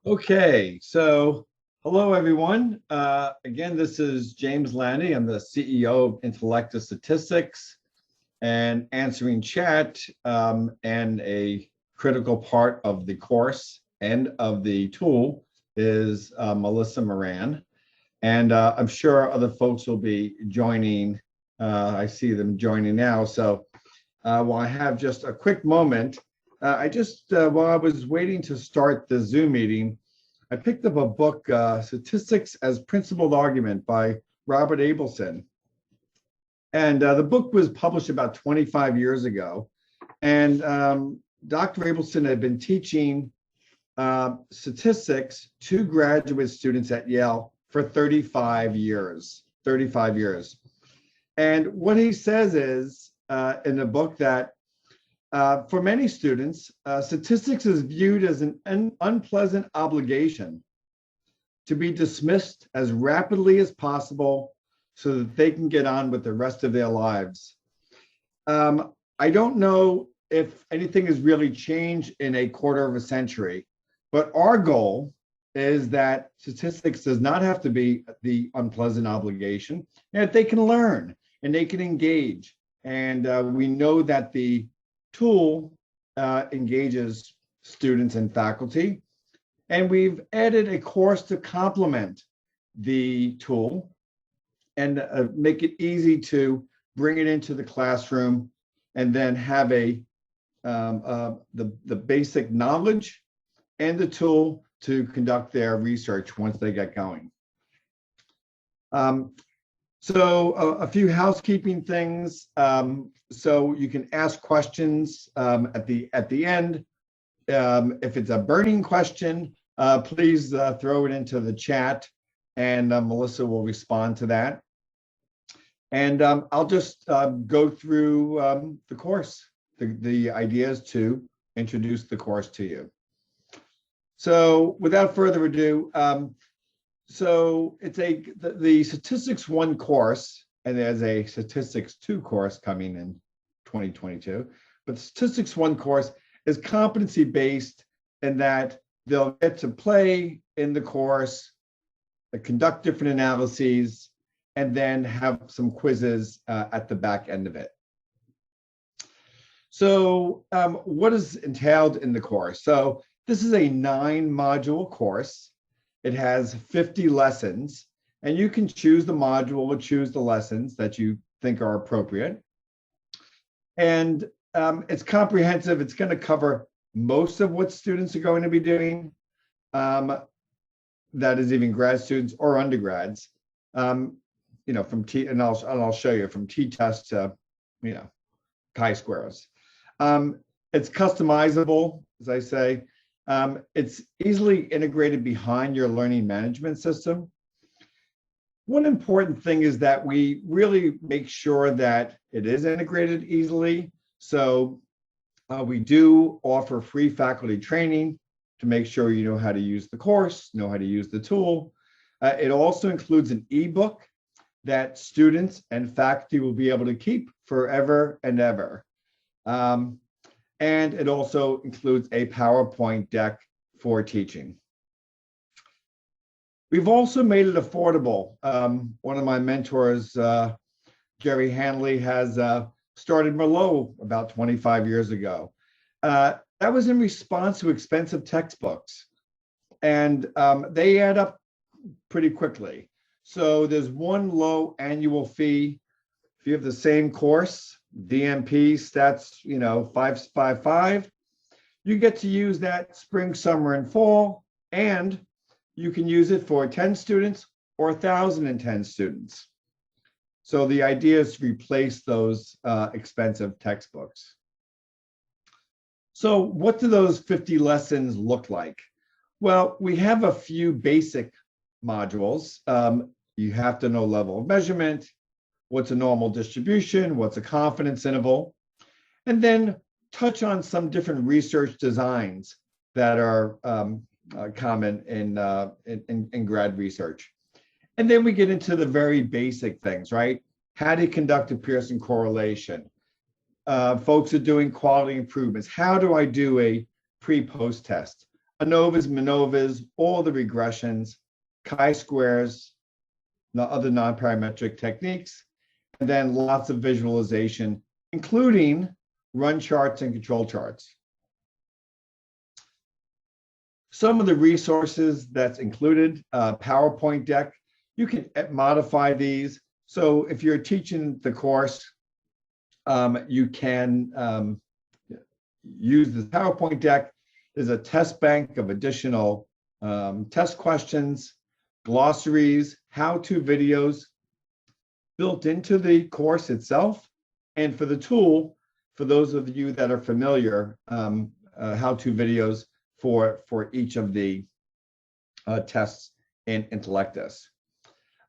Okay, so hello everyone. Again, this is James Landy. I'm the CEO of Intellectus Statistics, and answering chat and a critical part of the course and of the tool is Melissa Moran. And I'm sure other folks will be joining. I see them joining now. So while I have just a quick moment, while I was waiting to start the Zoom meeting, I picked up a book, Statistics as Principled Argument by Robert Abelson. And the book was published about 25 years ago. And Dr. Abelson had been teaching statistics to graduate students at Yale for 35 years. 35 years. And what he says is in the book that for many students, statistics is viewed as an unpleasant obligation to be dismissed as rapidly as possible so that they can get on with the rest of their lives. I don't know if anything has really changed in a quarter of a century, but our goal is that statistics does not have to be the unpleasant obligation, and that they can learn and they can engage. And we know that the tool engages students and faculty, and we've added a course to complement the tool and make it easy to bring it into the classroom and then have the basic knowledge and the tool to conduct their research once they get going. So a few housekeeping things. So you can ask questions at the end. If it's a burning question, please throw it into the chat, and Melissa will respond to that. And I'll just go through the course. The idea is to introduce the course to you. So without further ado, so it's the Statistics 1 course, and there's a Statistics 2 course coming in 2022. But the Statistics 1 course is competency-based in that they'll get to play in the course, conduct different analyses, and then have some quizzes at the back end of it. So what is entailed in the course? So this is a 9-module course. It has 50 lessons, and you can choose the module or choose the lessons that you think are appropriate. And it's comprehensive. It's going to cover most of what students are going to be doing. That is even grad students or undergrads. You know, from and I'll show you from t-test to, you know, chi-squares. It's customizable, as I say. It's easily integrated behind your learning management system. One important thing is that we really make sure that it is integrated easily. So we do offer free faculty training to make sure you know how to use the course, know how to use the tool. It also includes an ebook that students and faculty will be able to keep forever and ever. And it also includes a PowerPoint deck for teaching. We've also made it affordable. One of my mentors, Jerry Hanley, has started Merlot about 25 years ago. That was in response to expensive textbooks, and they add up pretty quickly. So there's one low annual fee. If you have the same course, DMP, Stats, 555, you get to use that spring, summer, and fall, and you can use it for 10 students or 1,010 students. So the idea is to replace those expensive textbooks. So what do those 50 lessons look like? Well, we have a few basic modules. You have to know level of measurement, what's a normal distribution, what's a confidence interval, and then touch on some different research designs that are common in grad research. And then we get into the very basic things, right? How do you conduct a Pearson correlation? Folks are doing quality improvements. How do I do a pre-post test? ANOVAs, MANOVAs, all the regressions, chi-squares, the other non-parametric techniques, and then lots of visualization, including run charts and control charts. Some of the resources that's included, PowerPoint deck, you can modify these. So if you're teaching the course, you can use the PowerPoint deck. There's a test bank of additional test questions, glossaries, how-to videos built into the course itself. And for the tool, for those of you that are familiar, how-to videos for each of the tests in Intellectus.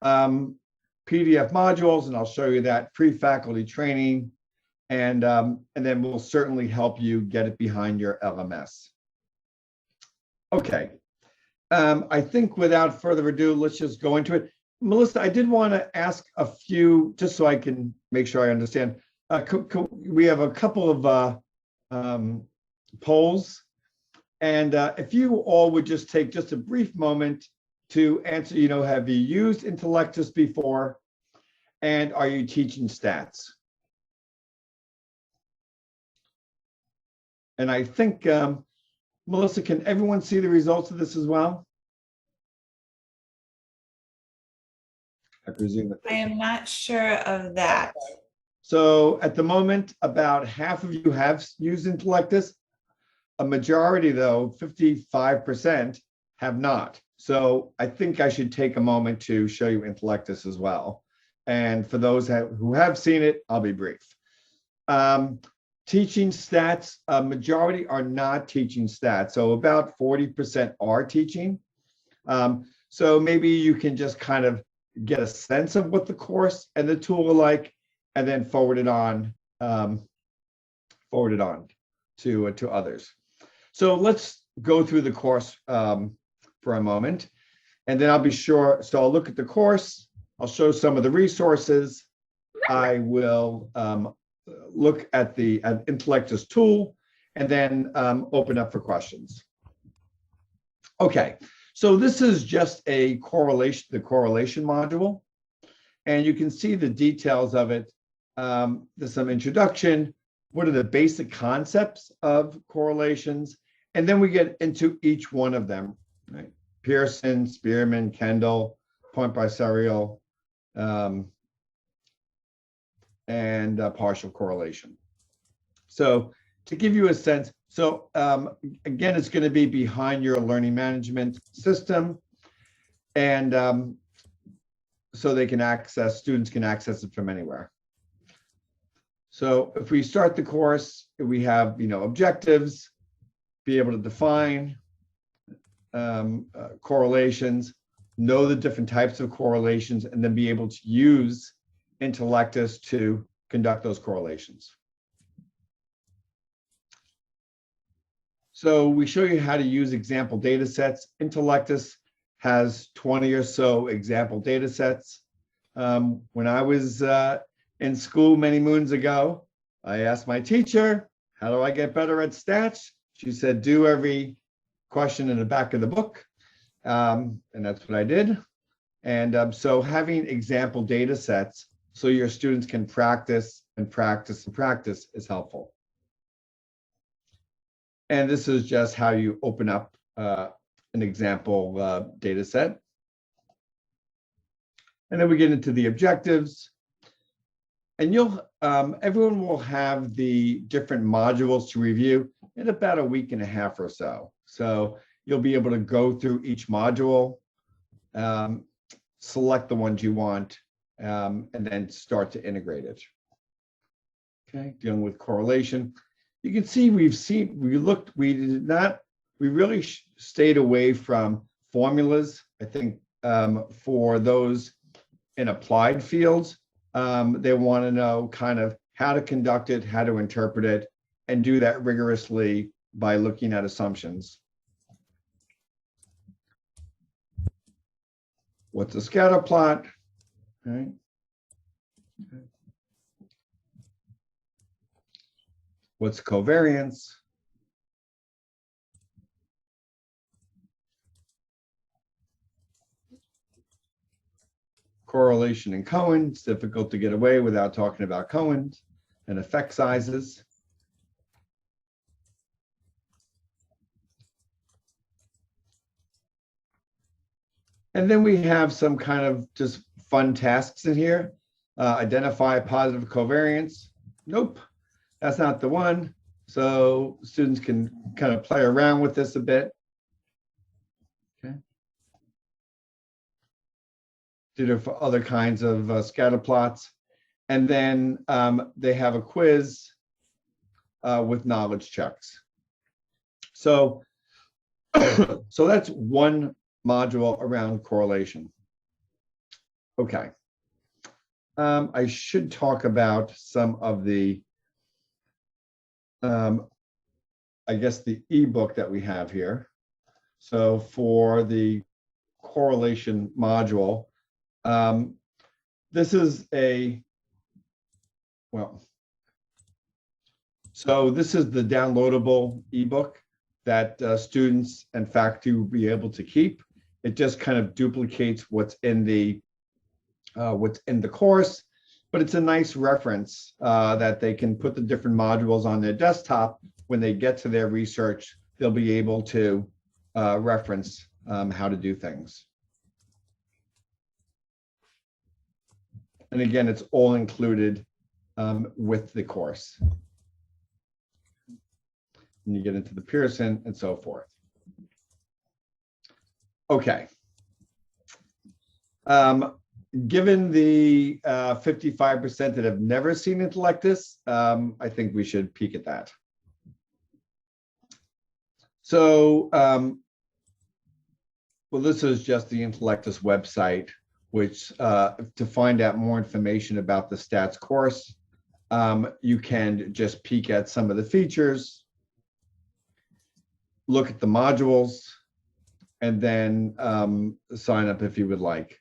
PDF modules, and I'll show you that, free faculty training, and then we'll certainly help you get it behind your LMS. Okay, I think without further ado, let's just go into it. Melissa, I did want to ask a few, just so I can make sure I understand. We have a couple of polls, and if you all would just take just a brief moment to answer, have you used Intellectus before, and are you teaching stats? And I think, Melissa, can everyone see the results of this as well? I presume that I am not sure of that. So at the moment, about half of you have used Intellectus. A majority, though, 55%, have not. So I think I should take a moment to show you Intellectus as well. And for those who have seen it, I'll be brief. Teaching stats, a majority are not teaching stats. So about 40% are teaching. So maybe you can just kind of get a sense of what the course and the tool are like, and then forward it on to others. So let's go through the course for a moment, and then I'll be sure. So I'll look at the course. I'll show some of the resources. I will look at the Intellectus tool, and then open up for questions. Okay, so this is just a correlation, the correlation module, and you can see the details of it. There's some introduction. What are the basic concepts of correlations? And then we get into each one of them, right? Pearson, Spearman, Kendall, point biserial, and partial correlation. So to give you a sense, so again, it's going to be behind your learning management system, and so they can access, students can access it from anywhere. So if we start the course, we have objectives, be able to define correlations, know the different types of correlations, and then be able to use Intellectus to conduct those correlations. So we show you how to use example data sets. Intellectus has 20 or so example data sets. When I was in school many moons ago, I asked my teacher, how do I get better at stats? She said, do every question in the back of the book. And that's what I did. And so having example data sets so your students can practice and practice and practice is helpful. And this is just how you open up an example data set. And then we get into the objectives. And everyone will have the different modules to review in about a week and a half or so. So you'll be able to go through each module, select the ones you want, and then start to integrate it. Okay, dealing with correlation. You can see we really stayed away from formulas. I think for those in applied fields, they want to know kind of how to conduct it, how to interpret it, and do that rigorously by looking at assumptions. What's a scatter plot? Okay. What's covariance? correlation in Cohen. It's difficult to get away without talking about Cohen and effect sizes. And then we have some kind of just fun tasks in here. Identify positive covariance. Nope, that's not the one. So students can kind of play around with this a bit. Okay. Did it for other kinds of scatter plots. And then they have a quiz with knowledge checks. So, so that's one module around correlation. Okay. I should talk about some of the, I guess, the ebook that we have here. So for the correlation module, this is a, well, so this is the downloadable ebook that students and faculty will be able to keep. It just kind of duplicates what's in the course, but it's a nice reference that they can put the different modules on their desktop. When they get to their research, they'll be able to reference how to do things. And again, it's all included with the course. And you get into the Pearson and so forth. Okay. Given the 55% that have never seen Intellectus, I think we should peek at that. So, well, this is just the Intellectus website, which to find out more information about the stats course, you can just peek at some of the features, look at the modules, and then sign up if you would like.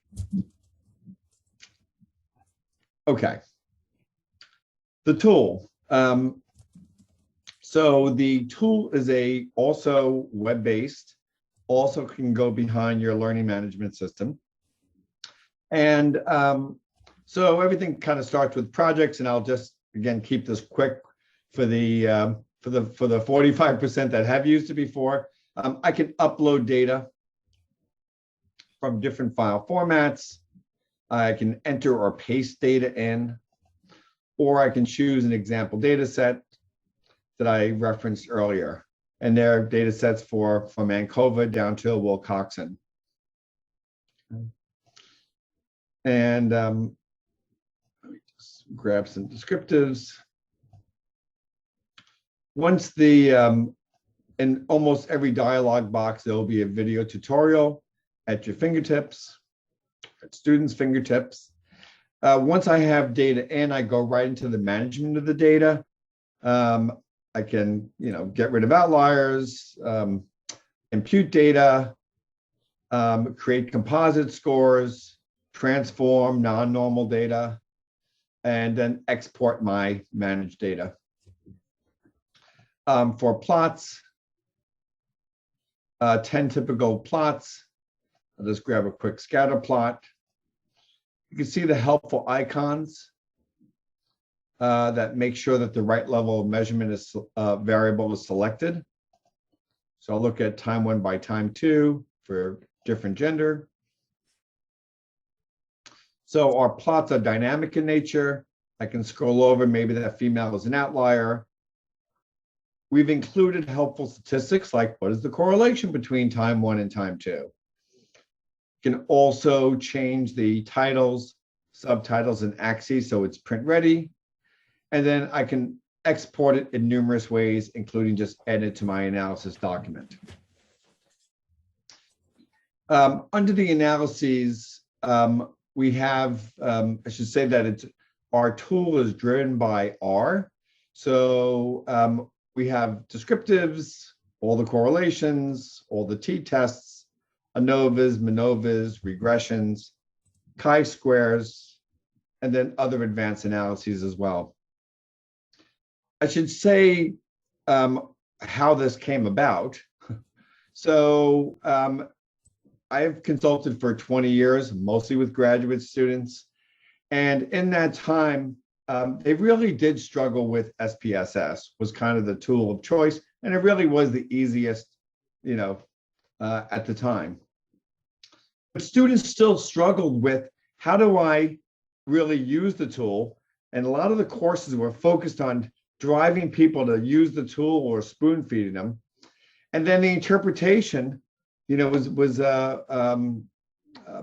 Okay. The tool. So the tool is also web-based, also can go behind your learning management system. And so everything kind of starts with projects, and I'll just again keep this quick for the 45% that have used it before. I can upload data from different file formats. I can enter or paste data in, or I can choose an example data set that I referenced earlier. And there are data sets from Ankova down to Wilcoxon. And let me just grab some descriptives. Once in almost every dialog box, there will be a video tutorial at your fingertips, at students' fingertips. Once I have data in, I go right into the management of the data. I can, get rid of outliers, impute data, create composite scores, transform non-normal data, and then export my managed data. For plots, 10 typical plots. I'll just grab a quick scatter plot. You can see the helpful icons that make sure that the right level of measurement variable is selected. So I'll look at time 1 by time 2 for different gender. So our plots are dynamic in nature. I can scroll over, maybe that female is an outlier. We've included helpful statistics like what is the correlation between time 1 and time 2. You can also change the titles, subtitles, and axes so it's print ready. And then I can export it in numerous ways, including just add it to my analysis document. Under the analyses, we have, I should say that our tool is driven by R. So we have descriptives, all the correlations, all the t-tests, ANOVAs, MANOVAs, regressions, chi-squares, and then other advanced analyses as well. I should say how this came about. So I've consulted for 20 years, mostly with graduate students. And in that time, they really did struggle with SPSS, was kind of the tool of choice. And it really was the easiest, at the time. But students still struggled with, how do I really use the tool? And a lot of the courses were focused on driving people to use the tool or spoon feeding them. And then the interpretation, was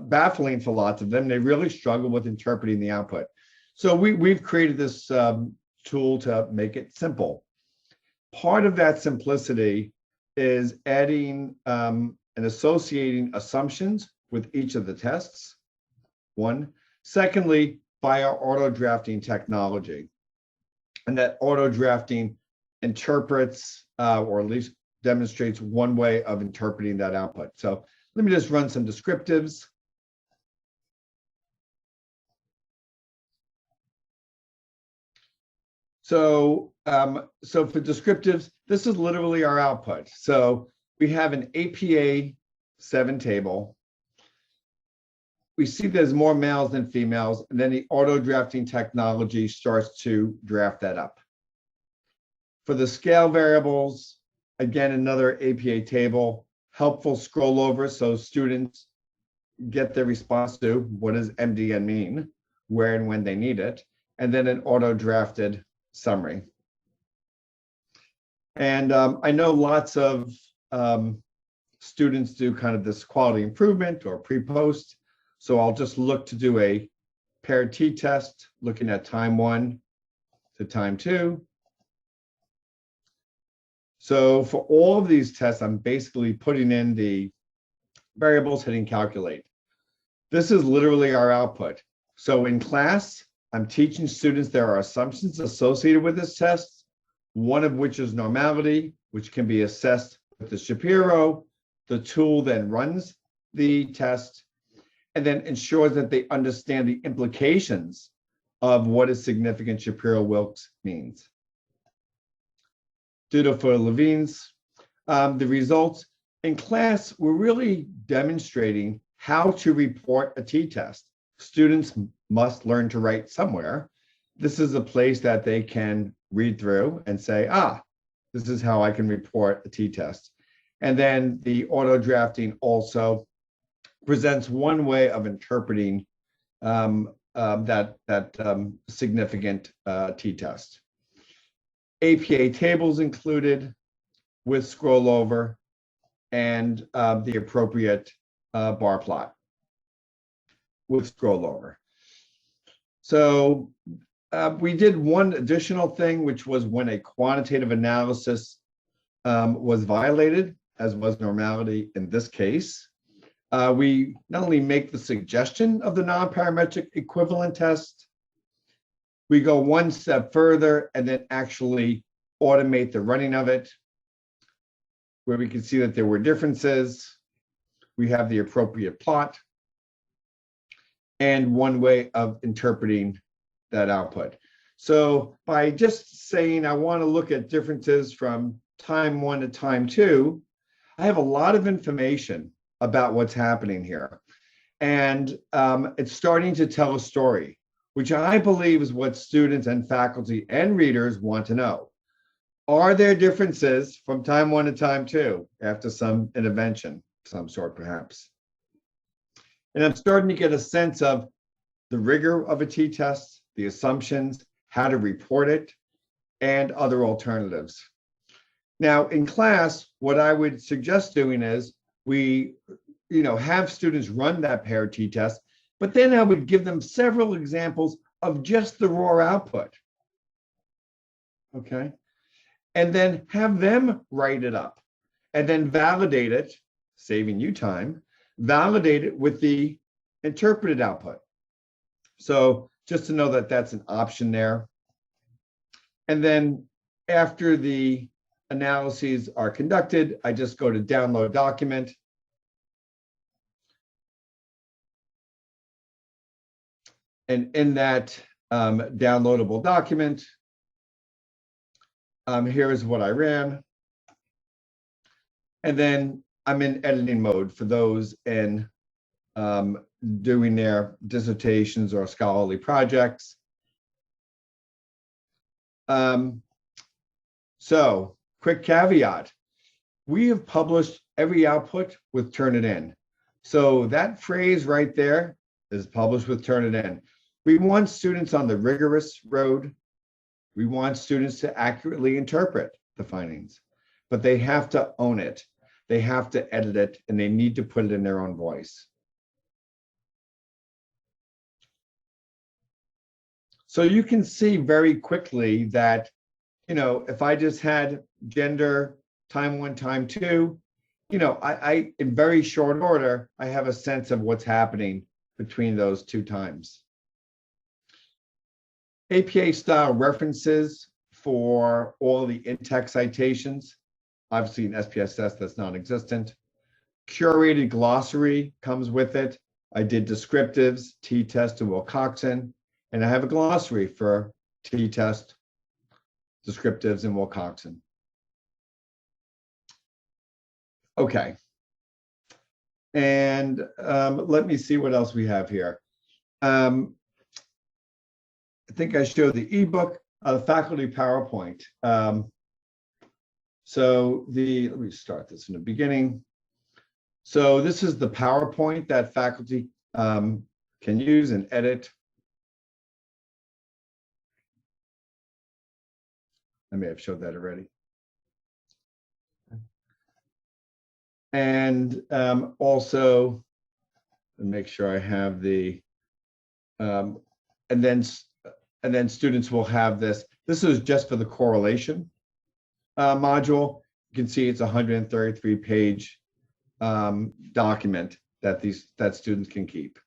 baffling for lots of them. They really struggle with interpreting the output. So we've created this tool to make it simple. Part of that simplicity is adding and associating assumptions with each of the tests, one. Secondly, by our auto drafting technology. And that auto drafting interprets, or at least demonstrates, one way of interpreting that output. So let me just run some descriptives. So for descriptives, this is literally our output. So we have an APA 7 table. We see there's more males than females, and then the auto drafting technology starts to draft that up. For the scale variables, again, another APA table, helpful scroll over so students get their response to what does MDN mean, where and when they need it, and then an auto drafted summary. And I know lots of students do kind of this quality improvement or pre-post. So I'll just look to do a paired t-test, looking at time 1 to time 2. So for all of these tests, I'm basically putting in the variables, hitting calculate. This is literally our output. So in class, I'm teaching students there are assumptions associated with this test, one of which is normality, which can be assessed with the Shapiro. The tool then runs the test and then ensures that they understand the implications of what a significant Shapiro-Wilks means. Ditto for Levine's. The results in class, we're really demonstrating how to report a t-test. Students must learn to write somewhere. This is a place that they can read through and say, this is how I can report a t-test. And then the auto drafting also presents one way of interpreting that significant t-test. APA tables included with scroll over and the appropriate bar plot with scroll over. So we did one additional thing, which was when a quantitative analysis was violated, as was normality in this case. We not only make the suggestion of the non-parametric equivalent test, we go one step further and then actually automate the running of it, where we can see that there were differences. We have the appropriate plot and one way of interpreting that output. So by just saying, I want to look at differences from time 1 to time 2, I have a lot of information about what's happening here. And it's starting to tell a story, which I believe is what students and faculty and readers want to know. Are there differences from time 1 to time 2 after some intervention, some sort perhaps? And I'm starting to get a sense of the rigor of a t-test, the assumptions, how to report it, and other alternatives. Now, in class, what I would suggest doing is we have students run that paired t-test, but then I would give them several examples of just the raw output. Okay. And then have them write it up and then validate it, saving you time, validate it with the interpreted output. So just to know that that's an option there. And then after the analyses are conducted, I just go to download document. And in that downloadable document, here is what I ran. And then I'm in editing mode for those in doing their dissertations or scholarly projects. So, quick caveat. We have published every output with Turnitin. So that phrase right there is published with Turnitin. We want students on the rigorous road. We want students to accurately interpret the findings, but they have to own it. They have to edit it, and they need to put it in their own voice. So you can see very quickly that, if I just had gender, time 1, time 2, I in very short order, I have a sense of what's happening between those 2 times. APA style references for all the in-text citations. Obviously in SPSS, that's non-existent. Curated glossary comes with it. I did descriptives, t-test, and Wilcoxon, and I have a glossary for t-test, descriptives, and Wilcoxon. Okay. And let me see what else we have here. I think I showed the ebook, the faculty PowerPoint. Let me start this in the beginning. So this is the PowerPoint that faculty can use and edit. I may have showed that already. And also, make sure I have the, and then students will have this. This is just for the correlation module. You can see it's a 133-page document that students can keep.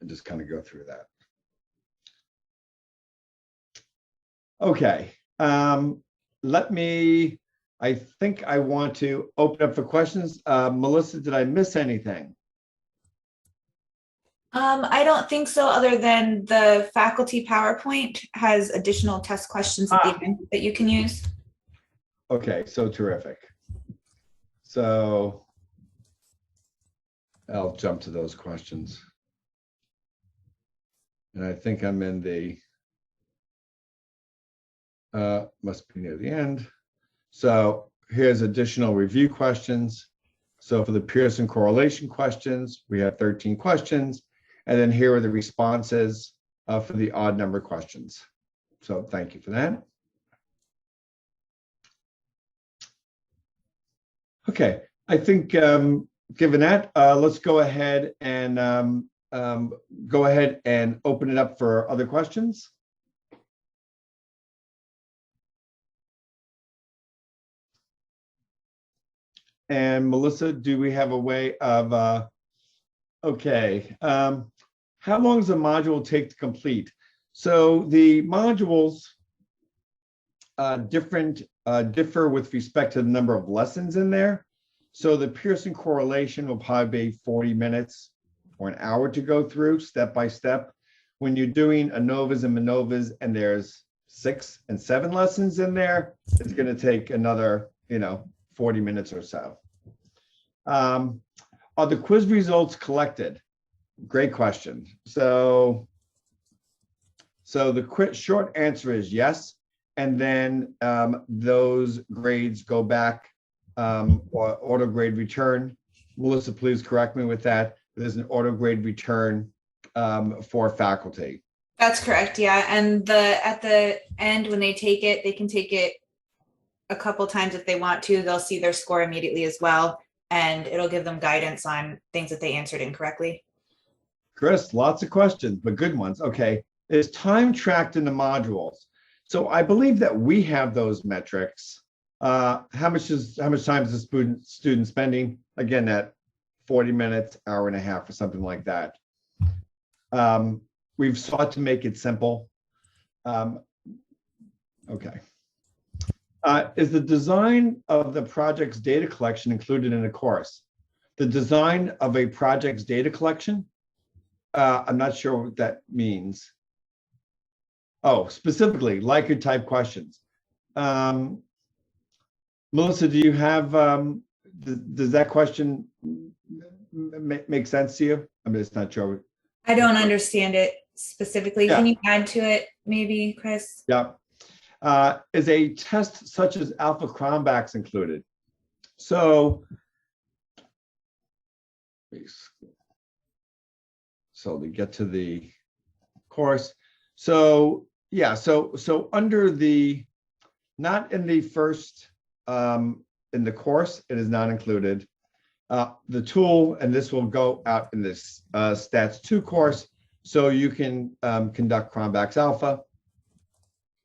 And just kind of go through that. Okay. I think I want to open up for questions. Melissa, did I miss anything? I don't think so, other than the faculty PowerPoint has additional test questions at the end that you can use. Okay, so terrific. So I'll jump to those questions. And I think I'm in the, must be near the end. So here's additional review questions. So for the Pearson correlation questions, we have 13 questions. And then here are the responses for the odd number questions. So thank you for that. Okay, I think given that, let's go ahead and open it up for other questions. And Melissa, do we have a way of, okay, how long does a module take to complete? So the modules differ with respect to the number of lessons in there. So the Pearson correlation will probably be 40 minutes or an hour to go through step by step. When you're doing ANOVAs and MANOVAs and there's 6 and 7 lessons in there, it's going to take another, 40 minutes or so. Are the quiz results collected? Great question. So the short answer is yes. And then those grades go back or auto grade return. Melissa, please correct me with that. There's an auto grade return for faculty. That's correct, yeah. And at the end, when they take it, they can take it a couple times if they want to. They'll see their score immediately as well, and it'll give them guidance on things that they answered incorrectly. Chris, lots of questions, but good ones. Okay, is time tracked in the modules? So I believe that we have those metrics. How much time is the student spending? Again, at 40 minutes, hour and a half, or something like that. We've sought to make it simple. Okay. Is the design of the project's data collection included in the course? The design of a project's data collection? I'm not sure what that means. Oh, specifically, Likert type questions. Melissa, do you have, does that question make sense to you? I mean, it's not sure. I don't understand it specifically. Yeah. Can you add to it, maybe, Chris? Yeah. Is a test such as alpha Cronbach's included? So to get to the course. So yeah, so under the, not in the first, in the course, it is not included. The tool, and this will go out in this Stats 2 course, so you can conduct Cronbach's alpha.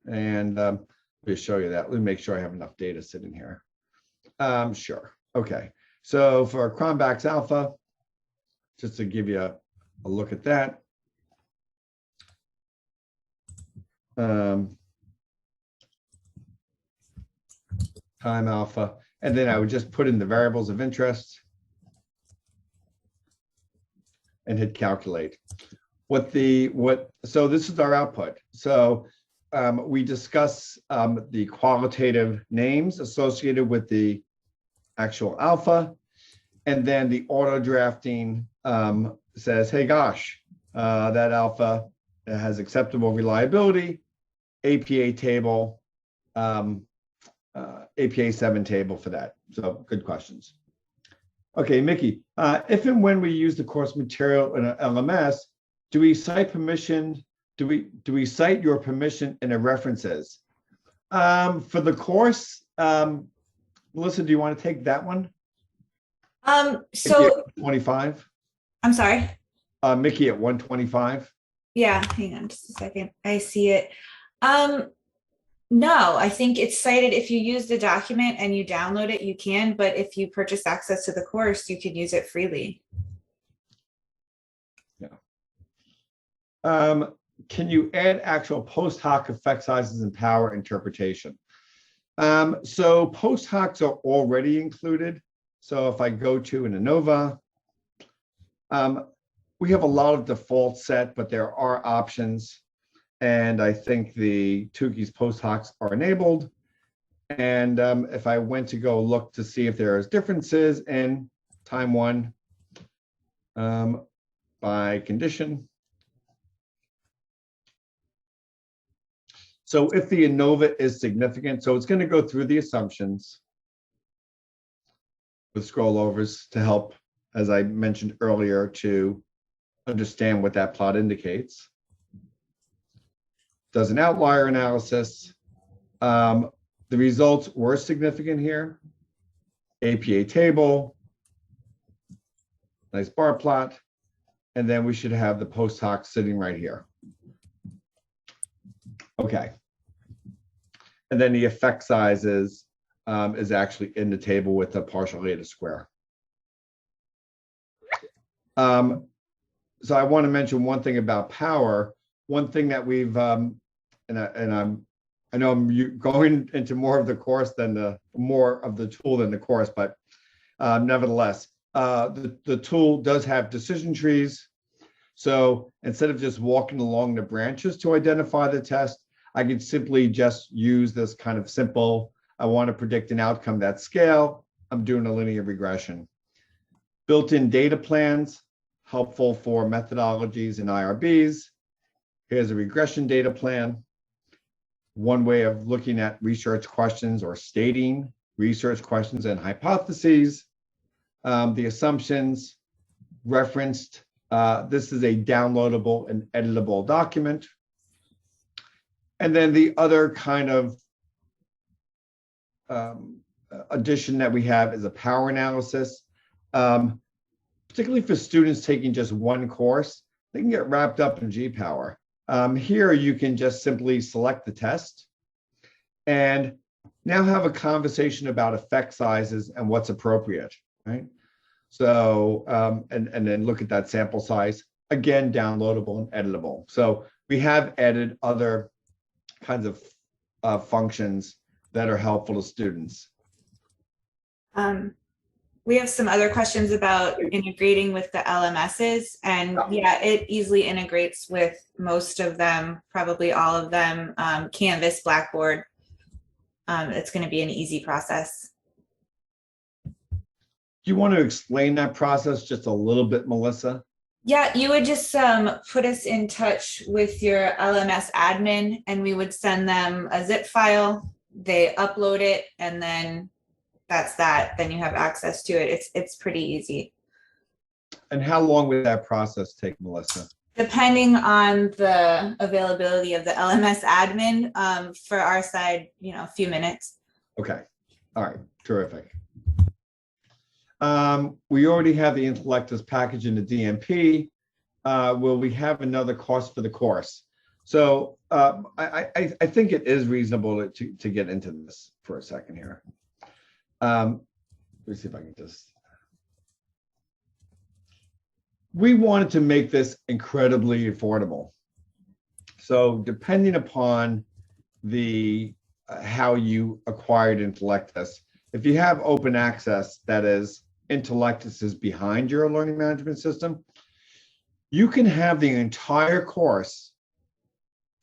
And let me show you that. Let me make sure I have enough data sitting here. Sure. Okay. So for Cronbach's alpha, just to give you a look at that. Time alpha, and then I would just put in the variables of interest and hit calculate. So this is our output. So we discuss the qualitative names associated with the actual alpha, and then the auto drafting says, hey gosh, that alpha has acceptable reliability, APA table, APA 7 table for that. So good questions. Okay, Mickey, if and when we use the course material in an LMS, do we cite permission? Do we cite your permission in the references? For the course, Melissa, do you want to take that one? So 25. I'm sorry. Mickey at 125. Yeah, hang on just a second. I see it. No, I think it's cited if you use the document and you download it, you can, but if you purchase access to the course, you can use it freely. Yeah. Can you add actual post hoc effect sizes and power interpretation? So post hocs are already included. So if I go to an ANOVA, we have a lot of default set, but there are options. And I think the Tukey's post hocs are enabled. And if I went to go look to see if there's differences in time one by condition. So if the ANOVA is significant, so it's going to go through the assumptions with scroll overs to help, as I mentioned earlier, to understand what that plot indicates. Does an outlier analysis. The results were significant here. APA table, nice bar plot, and then we should have the post hoc sitting right here. Okay. And then the effect sizes is actually in the table with the partial eta square. So I want to mention one thing about power. One thing that we've, I know I'm going into more of the course than more of the tool than the course, but nevertheless, the tool does have decision trees. So instead of just walking along the branches to identify the test, I could simply just use this kind of simple, I want to predict an outcome that scale. I'm doing a linear regression. Built-in data plans, helpful for methodologies and IRBs. Here's a regression data plan. One way of looking at research questions or stating research questions and hypotheses. The assumptions referenced. This is a downloadable and editable document. And then the other kind of addition that we have is a power analysis. Particularly for students taking just one course, they can get wrapped up in G-Power. Here you can just simply select the test and now have a conversation about effect sizes and what's appropriate, right? So, and then look at that sample size, again, downloadable and editable. So we have added other kinds of functions that are helpful to students. We have some other questions about integrating with the LMSs, and yeah, it easily integrates with most of them, probably all of them. Canvas, Blackboard, it's going to be an easy process. you want to explain that process just a little bit, Melissa? Yeah, you would just put us in touch with your LMS admin and we would send them a zip file. They upload it and then that's that. Then you have access to it. It's pretty easy. And how long would that process take, Melissa? Depending on the availability of the LMS admin, for our side, a few minutes. Okay. All right. Terrific. We already have the Intellectus package in the DMP. Will we have another cost for the course? So I think it is reasonable to get into this for a second here. Let me see if I can just. We wanted to make this incredibly affordable. So depending upon the how you acquired Intellectus, if you have open access, that is, Intellectus is behind your learning management system, you can have the entire course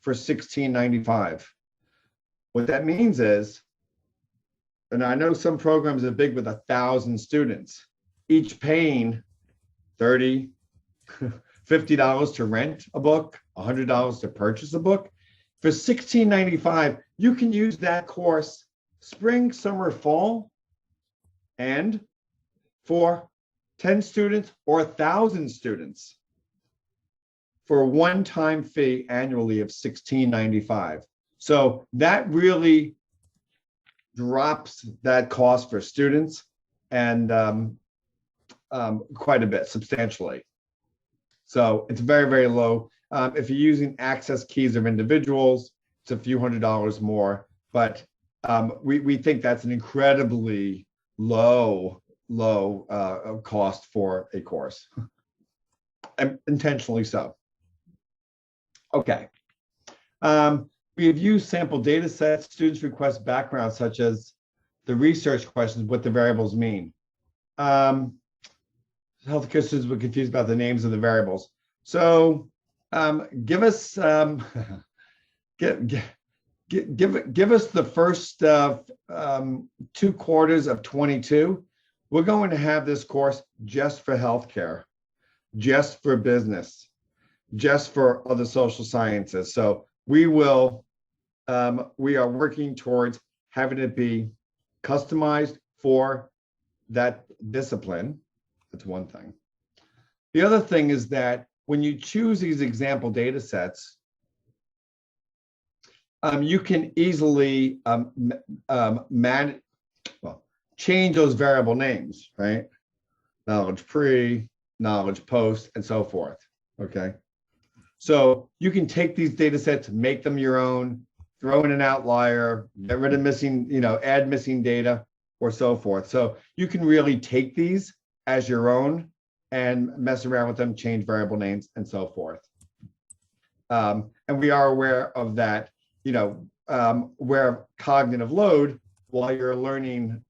for $16.95. What that means is, and I know some programs are big with 1,000 students, each paying $30, $50 to rent a book, $100 to purchase a book. For $16.95, you can use that course spring, summer, fall, and for 10 students or 1,000 students for a one-time fee annually of $16.95. So that really drops that cost for students and quite a bit, substantially. So it's very, very low. If you're using access keys of individuals, it's a few $100s more, but we think that's an incredibly low cost for a course, and intentionally so. Okay. We have used sample data sets. Students request background such as the research questions, what the variables mean. Healthcare students were confused about the names of the variables. So give us give us the first 2 quarters of 22. We're going to have this course just for healthcare, just for business, just for other social sciences. So we will, we are working towards having it be customized for that discipline. That's one thing. The other thing is that when you choose these example data sets, you can easily change those variable names, right? Knowledge pre, knowledge post, and so forth, okay? So you can take these data sets, make them your own, throw in an outlier, get rid of missing, add missing data, or so forth. So you can really take these as your own and mess around with them, change variable names, and so forth. And we are aware of that, where cognitive load while you're learning.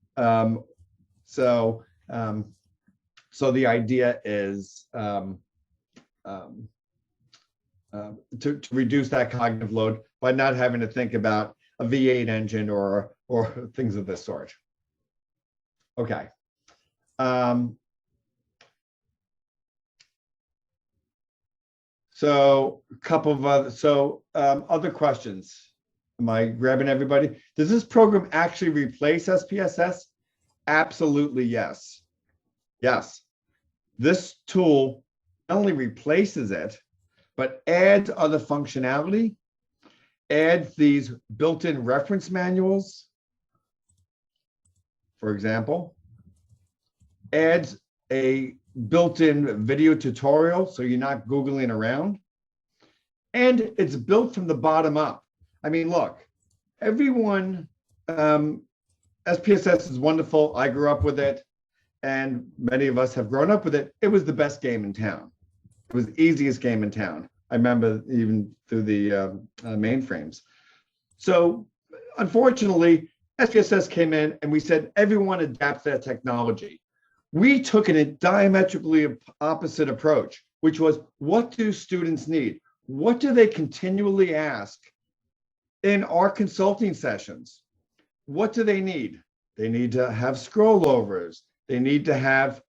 So the idea is to reduce that cognitive load by not having to think about a V8 engine or things of this sort. Okay. So a couple of other questions. Am I grabbing everybody? Does this program actually replace SPSS? Absolutely, yes. Yes. This tool not only replaces it, but adds other functionality, adds these built-in reference manuals, for example, adds a built-in video tutorial, so you're not Googling around. And it's built from the bottom up. I mean, look, everyone, SPSS is wonderful. I grew up with it, and many of us have grown up with it. It was the best game in town. It was the easiest game in town. I remember even through the mainframes. So unfortunately, SPSS came in and we said, everyone adapts that technology. We took a diametrically opposite approach, which was, what do students need? What do they continually ask in our consulting sessions? What do they need? They need to have scroll overs. They need to have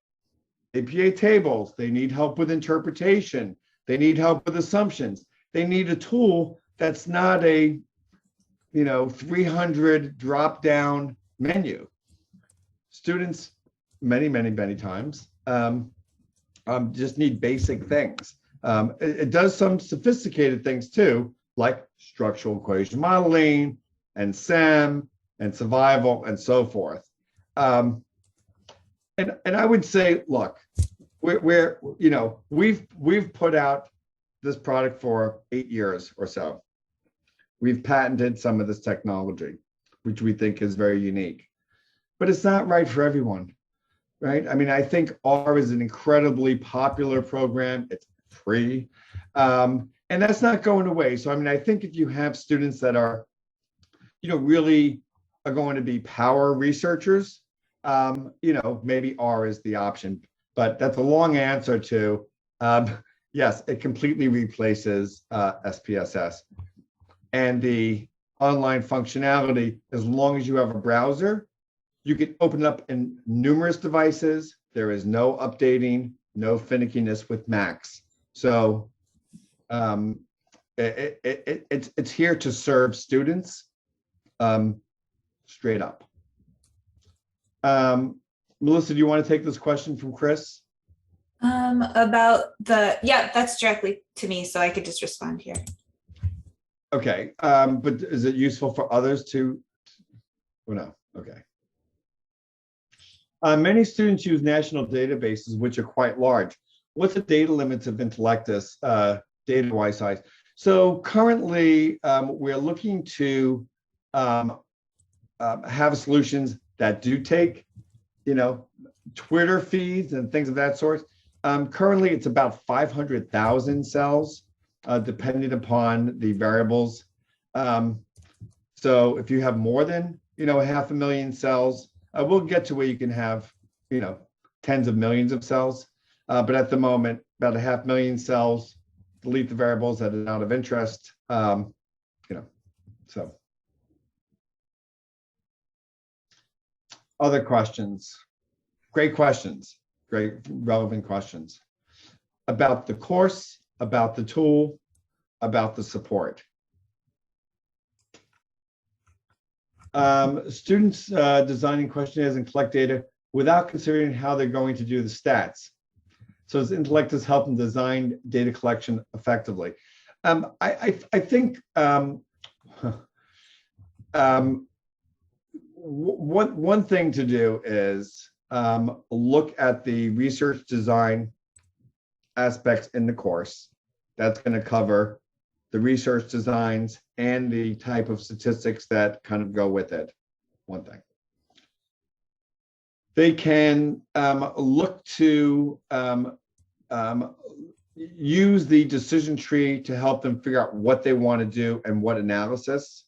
APA tables. They need help with interpretation. They need help with assumptions. They need a tool that's not a 300 drop down menu. Students many times just need basic things. It does some sophisticated things too, like structural equation modeling and SEM and survival and so forth. And I would say, look, we've put out this product for 8 years or so. We've patented some of this technology, which we think is very unique, but it's not right for everyone, right? I mean, I think R is an incredibly popular program. It's free, and that's not going away. So, I mean, I think if you have students that are, really are going to be power researchers, maybe R is the option. But that's a long answer to, yes, it completely replaces SPSS. And the online functionality, as long as you have a browser, you can open it up in numerous devices. There is no updating, no finickiness with Macs. So it's here to serve students straight up. Melissa, do you want to take this question from Chris? That's directly to me, so I could just respond here. Okay, but is it useful for others to, or no? Okay. Many students use national databases, which are quite large. What's the data limits of Intellectus data-wise size? So currently, we're looking to have solutions that do take, Twitter feeds and things of that sort. Currently, it's about 500,000 cells, depending upon the variables. So if you have more than, 500,000 cells, we'll get to where you can have, tens of millions of cells. But at the moment, about 500,000 cells, delete the variables that are not of interest, so. Other questions? Great questions, great relevant questions about the course, about the tool, about the support. Students designing questionnaires and collect data without considering how they're going to do the stats. So does Intellectus help them design data collection effectively? I think one thing to do is look at the research design aspects in the course. That's going to cover the research designs and the type of statistics that kind of go with it. One thing. They can look to use the decision tree to help them figure out what they want to do and what analysis.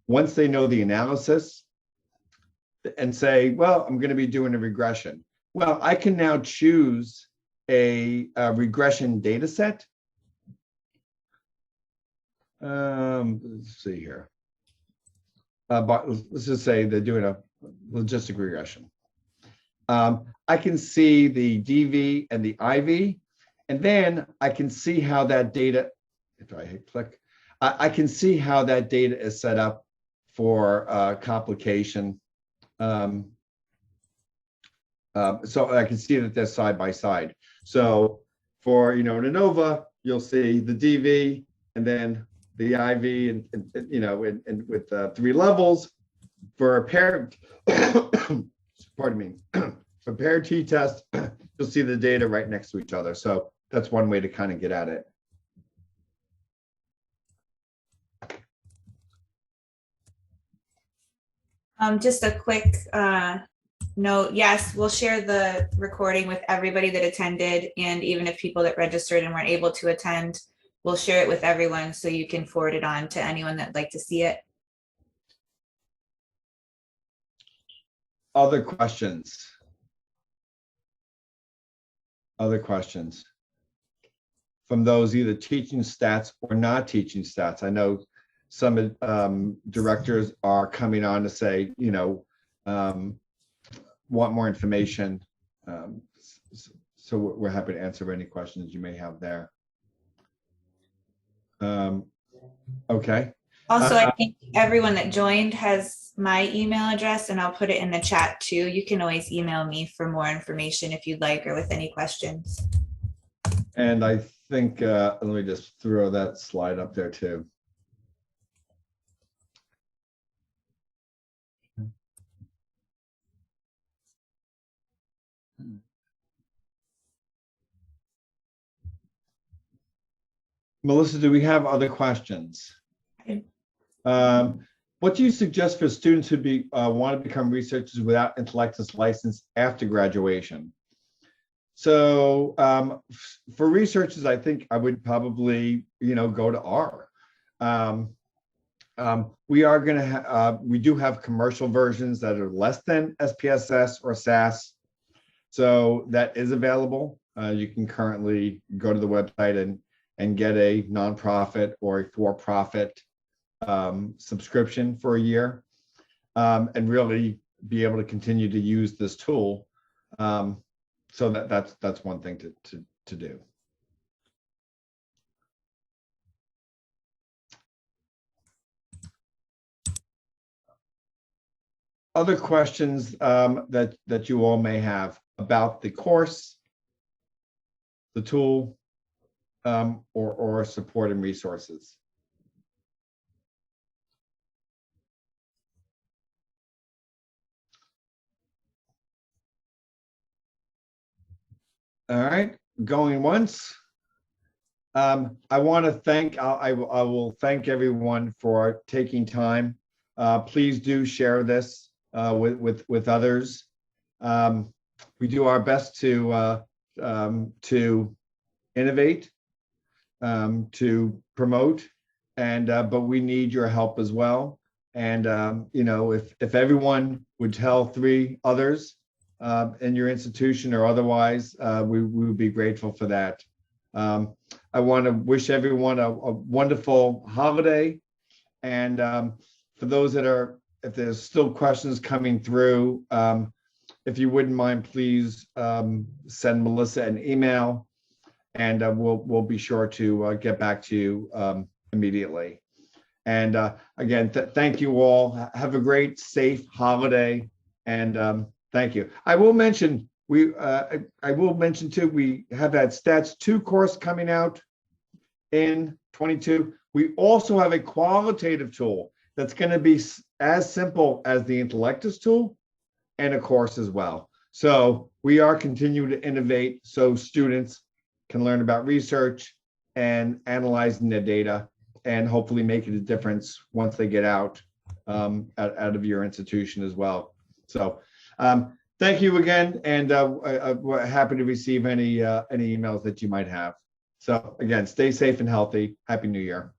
Once they know the analysis and say, well, I'm going to be doing a regression. Well, I can now choose a regression data set. Let's see here. But let's just say they're doing a logistic regression. I can see the DV and the IV, and then I can see how that data, if I hit click, I can see how that data is set up for complication. So I can see that they're side by side. So for, an ANOVA, you'll see the DV and then the IV and with 3 levels. For a paired, pardon me, for paired t-test, you'll see the data right next to each other. So that's one way to kind of get at it. Just a quick note. Yes, we'll share the recording with everybody that attended, and even if people that registered and weren't able to attend, we'll share it with everyone so you can forward it on to anyone that'd like to see it. Other questions? Other questions from those either teaching stats or not teaching stats? I know some directors are coming on to say, want more information. So we're happy to answer any questions you may have there. Okay. Also, I think everyone that joined has my email address, and I'll put it in the chat too. You can always email me for more information if you'd like, or with any questions. And I think, let me just throw that slide up there too. Melissa, do we have other questions? What do you suggest for students who want to become researchers without Intellectus license after graduation? So for researchers, I think I would probably, go to R. We are going to we do have commercial versions that are less than SPSS or SAS. So that is available. You can currently go to the website and get a nonprofit or a for-profit subscription for a year, and really be able to continue to use this tool. So that's one thing to do. Other questions that you all may have about the course, the tool, or support and resources? All right, going once. I want to thank, I will thank everyone for taking time. Please do share this with others. We do our best to innovate, to promote, and but we need your help as well. And if everyone would tell 3 others in your institution or otherwise, we would be grateful for that. I want to wish everyone a wonderful holiday. And for those that are, if there's still questions coming through, if you wouldn't mind, please send Melissa an email, and we'll be sure to get back to you immediately. And again, thank you all. Have a great, safe holiday, and thank you. I will mention too, we have that Stats 2 course coming out in 22. We also have a qualitative tool that's going to be as simple as the Intellectus tool, and a course as well. So we are continuing to innovate so students can learn about research and analyzing the data, and hopefully making a difference once they get out of your institution as well. So thank you again, and we're happy to receive any emails that you might have. So again, stay safe and healthy. Happy New Year.